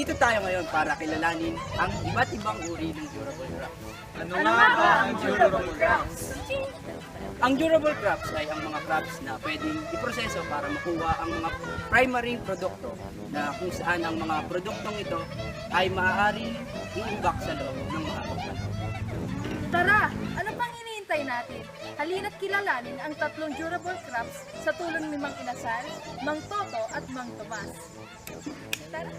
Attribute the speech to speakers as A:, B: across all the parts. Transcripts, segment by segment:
A: Nandito tayo ngayon para kilalanin ang iba't ibang uri ng durable crops.
B: Ano nga ba ang durable crops?
A: Ang durable crops ay ang mga crops na pwedeng iproseso para makuha ang mga primary produkto na kung saan ang mga produktong ito ay maaaring iimbak sa loob ng mahabang panahon.
C: Tara, ano pang hinihintay natin? Halina't kilalanin ang tatlong durable crops sa tulong ni Mang Inasal, Mang Toto at Mang Tomas. Tara!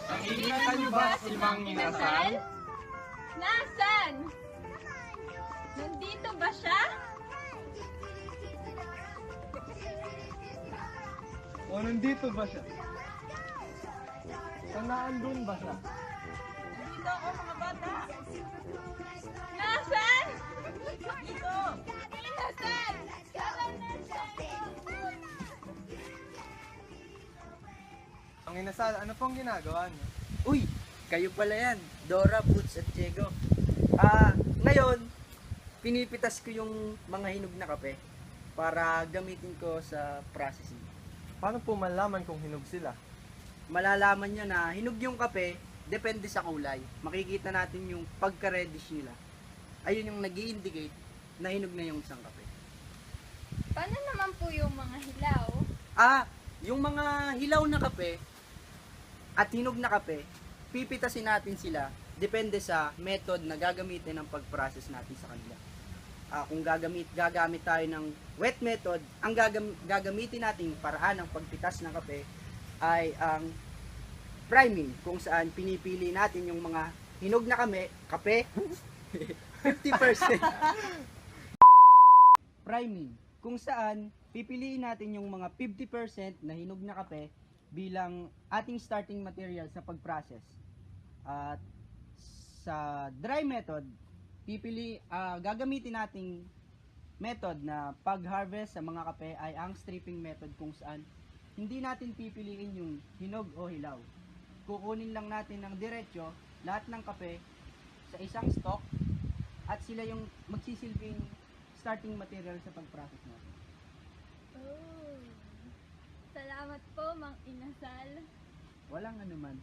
B: Nakikita niyo ba si Mang Inasal?
D: Nasaan? Nandito ba siya?
B: O nandito ba siya? Saan doon ba siya?
D: Dito ako mga bata. Nasaan? Dito. Nasaan?
B: Mang Inasal, ano pong ginagawa niyo?
A: Uy! Kayo pala yan, Dora, Boots at Diego. Ngayon, pinipitas ko yung mga hinog na kape para gamitin ko sa processing.
B: Paano po malaman kung hinog sila?
A: Malalaman nyo na hinog yung kape, depende sa kulay. Makikita natin yung pagka-reddish nila. Ayun yung nag-i-indicate na hinog na yung isang kape.
D: Paano naman po yung mga hilaw?
A: Yung mga hilaw na kape at hinog na kape, pipitasin natin sila depende sa method na gagamitin ng pag-process natin sa kanila. Kung gagamit tayo ng wet method, ang gagamitin nating paraan ng pagpitas ng kape ay ang priming, kung saan pinipili natin yung mga hinog na kape 50%. Priming, kung saan pipiliin natin yung mga 50% na hinog na kape bilang ating starting material sa pag-process. At sa dry method, gagamitin nating method na pag-harvest sa mga kape ay ang stripping method, kung saan hindi natin pipiliin yung hinog o hilaw. Kukunin lang natin ng diretsyo lahat ng kape sa isang stock at sila yung magsisilbing starting material sa pag-process natin.
D: Oh. Salamat po, Mang Inasal.
A: Walang anuman.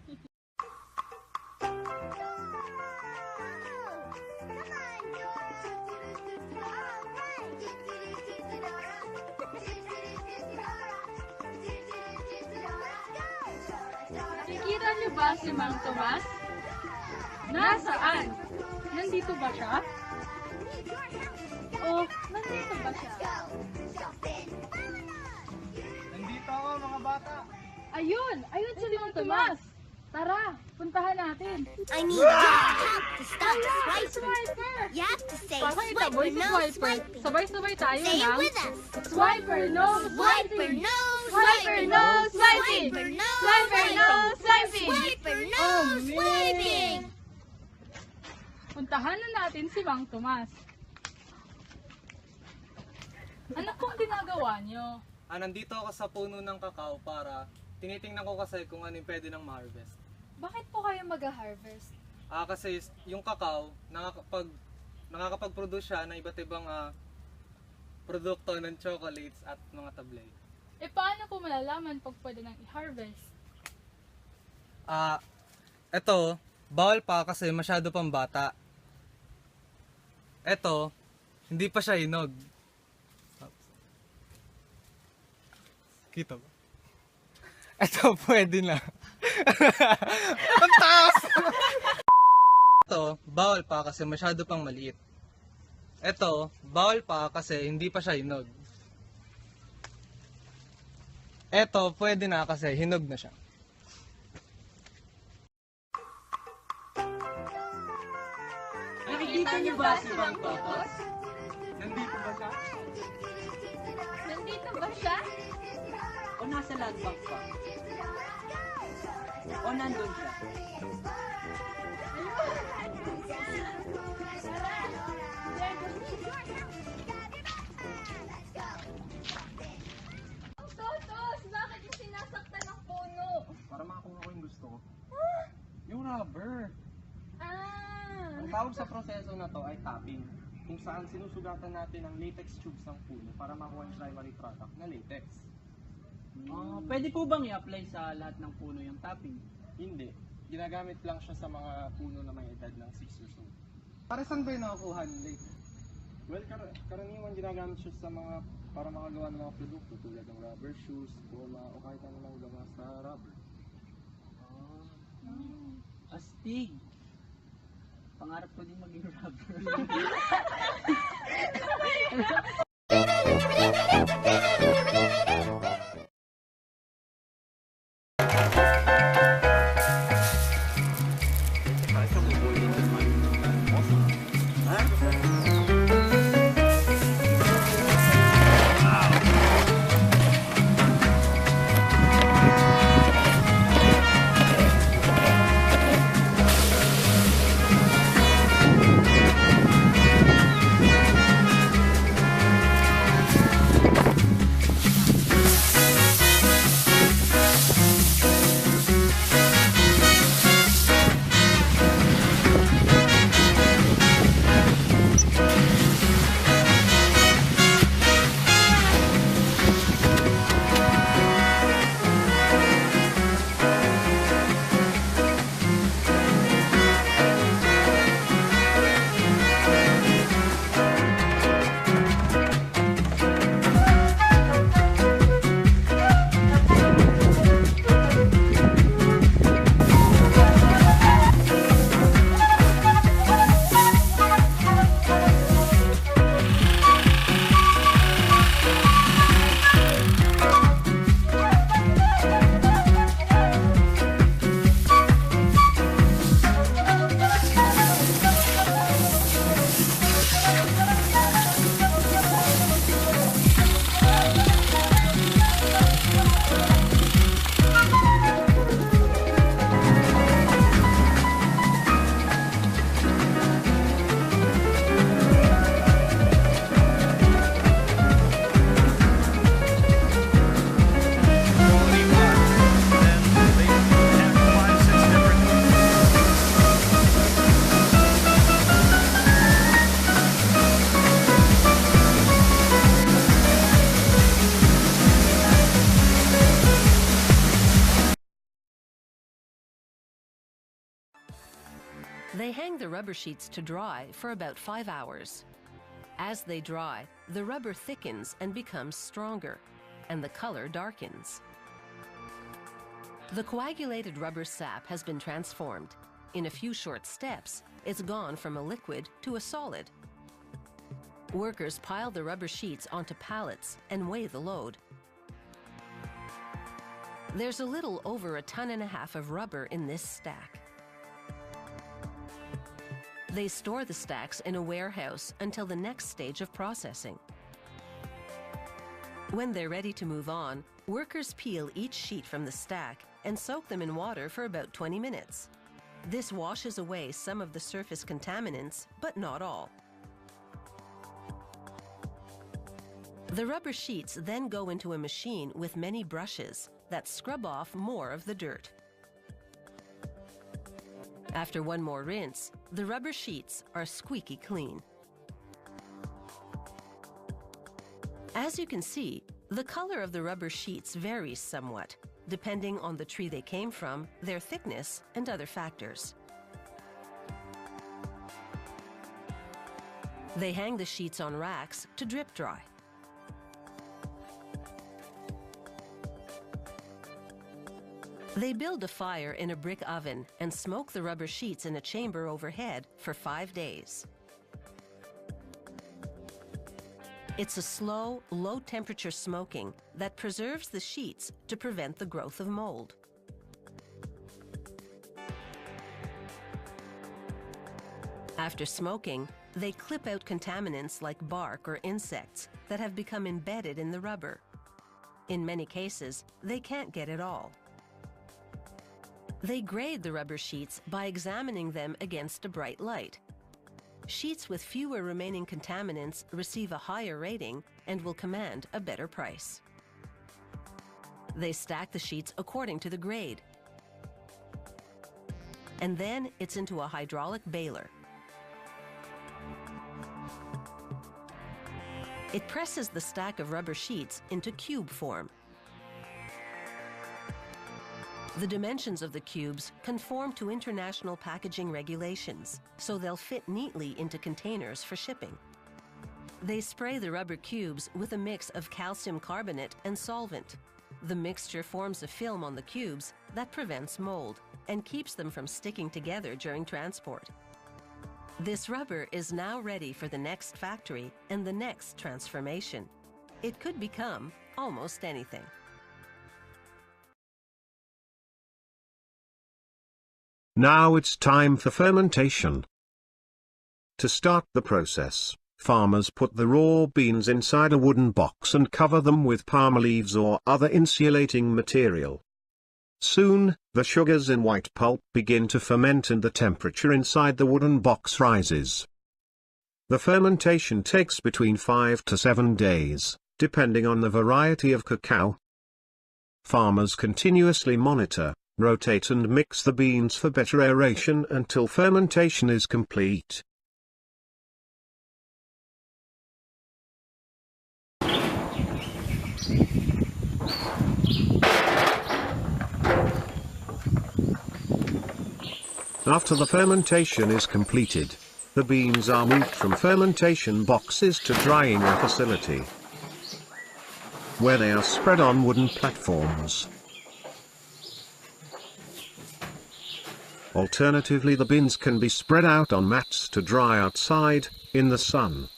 C: Nakikita niyo ba si Mang Tomas? Nasaan? Nandito ba siya? O, nandito ba siya?
B: Nandito ako mga bata.
C: Ayun! Ayun si Mang Tomas! Tara, puntahan natin.
E: I need your help to stop swiping.
C: Swiper!
E: You have to say
C: Pakita
E: swiper,
C: boy si
E: no
C: Swiper.
E: swiping.
C: Sabay-sabay tayo
E: Say it
C: ng
E: with us.
C: Swiper, no
E: Swiper,
C: swiping!
E: no
D: Swiper,
E: swiping.
D: no swiping!
E: Swiper, no
D: Swiper, no swiping!
E: Swiper, no
C: Oh,
E: swiping.
C: Puntahan na natin si Mang Tomas. Ano pong ginagawa niyo?
B: Nandito ako sa puno ng kakao para tinitingnan ko kasi kung ano yung pwede ng ma-harvest.
C: Bakit po kayo mag-harvest?
B: Kasi yung kakao, nakakapag-produce siya ng iba't ibang produkto ng chocolates at mga tablay.
C: Paano po malalaman pag pwede nang i-harvest?
B: Ito, bawal pa kasi masyado pang bata. Ito, hindi pa siya hinog. Kita ba? Ito, pwede na. Ang taas! Ito, bawal pa kasi masyado pang maliit. Ito, bawal pa kasi hindi pa siya hinog. Ito, pwede na kasi hinog na siya.
A: Nakikita niyo ba si Mang Totos?
B: Nandito ba siya?
D: Nandito ba siya?
A: O nasa land bank pa? O nandun siya?
D: Ang totos! Bakit yung sinasaktan ng puno?
B: Para makakuha ko yung gusto ko. Yung rubber.
D: Ah!
B: Ang tawag sa proseso na to ay tapping, kung saan sinusugatan natin ang latex tubes ng puno para makuha yung primary product na latex.
A: Pwede po bang i-apply sa lahat ng puno yung topping?
F: Hindi. Ginagamit lang siya sa mga puno na may edad ng 6 years old.
B: Para saan ba yung nakukuha nila?
F: Well, karaniwan ginagamit siya sa mga para makagawa ng mga produkto tulad ng rubber shoes, goma, o kahit anong gawa sa rubber.
A: Astig. Pangarap ko din maging rubber.
G: They hang the rubber sheets to dry for about 5 hours. As they dry, the rubber thickens and becomes stronger, and the color darkens. The coagulated rubber sap has been transformed. In a few short steps, it's gone from a liquid to a solid. Workers pile the rubber sheets onto pallets and weigh the load. There's a little over 1.5 tons of rubber in this stack. They store the stacks in a warehouse until the next stage of processing. When they're ready to move on, workers peel each sheet from the stack and soak them in water for about 20 minutes. This washes away some of the surface contaminants, but not all. The rubber sheets then go into a machine with many brushes that scrub off more of the dirt. After one more rinse, the rubber sheets are squeaky clean. As you can see, the color of the rubber sheets varies somewhat, depending on the tree they came from, their thickness, and other factors. They hang the sheets on racks to drip dry. They build a fire in a brick oven and smoke the rubber sheets in a chamber overhead for 5 days. It's a slow, low-temperature smoking that preserves the sheets to prevent the growth of mold. After smoking, they clip out contaminants like bark or insects that have become embedded in the rubber. In many cases, they can't get it all. They grade the rubber sheets by examining them against a bright light. Sheets with fewer remaining contaminants receive a higher rating and will command a better price. They stack the sheets according to the grade. And then it's into a hydraulic baler. It presses the stack of rubber sheets into cube form. The dimensions of the cubes conform to international packaging regulations, so they'll fit neatly into containers for shipping. They spray the rubber cubes with a mix of calcium carbonate and solvent. The mixture forms a film on the cubes that prevents mold and keeps them from sticking together during transport. This rubber is now ready for the next factory and the next transformation. It could become almost anything.
H: Now it's time for fermentation. To start the process, farmers put the raw beans inside a wooden box and cover them with palm leaves or other insulating material. Soon, the sugars in white pulp begin to ferment and the temperature inside the wooden box rises. The fermentation takes between 5 to 7 days, depending on the variety of cacao. Farmers continuously monitor, rotate and mix the beans for better aeration until fermentation is complete. After the fermentation is completed, the beans are moved from fermentation boxes to drying facility, where they are spread on wooden platforms. Alternatively, the beans can be spread out on mats to dry outside, in the sun.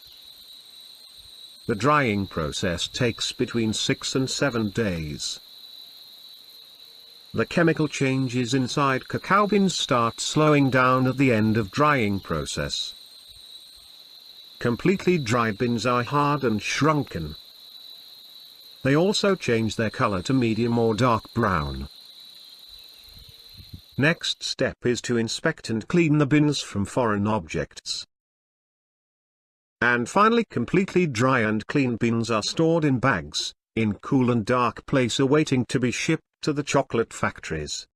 H: The drying process takes between 6 and 7 days. The chemical changes inside cacao beans start slowing down at the end of drying process. Completely dried beans are hard and shrunken. They also change their color to medium or dark brown. Next step is to inspect and clean the bins from foreign objects. And finally, completely dry and clean beans are stored in bags, in cool and dark place awaiting to be shipped to the chocolate factories.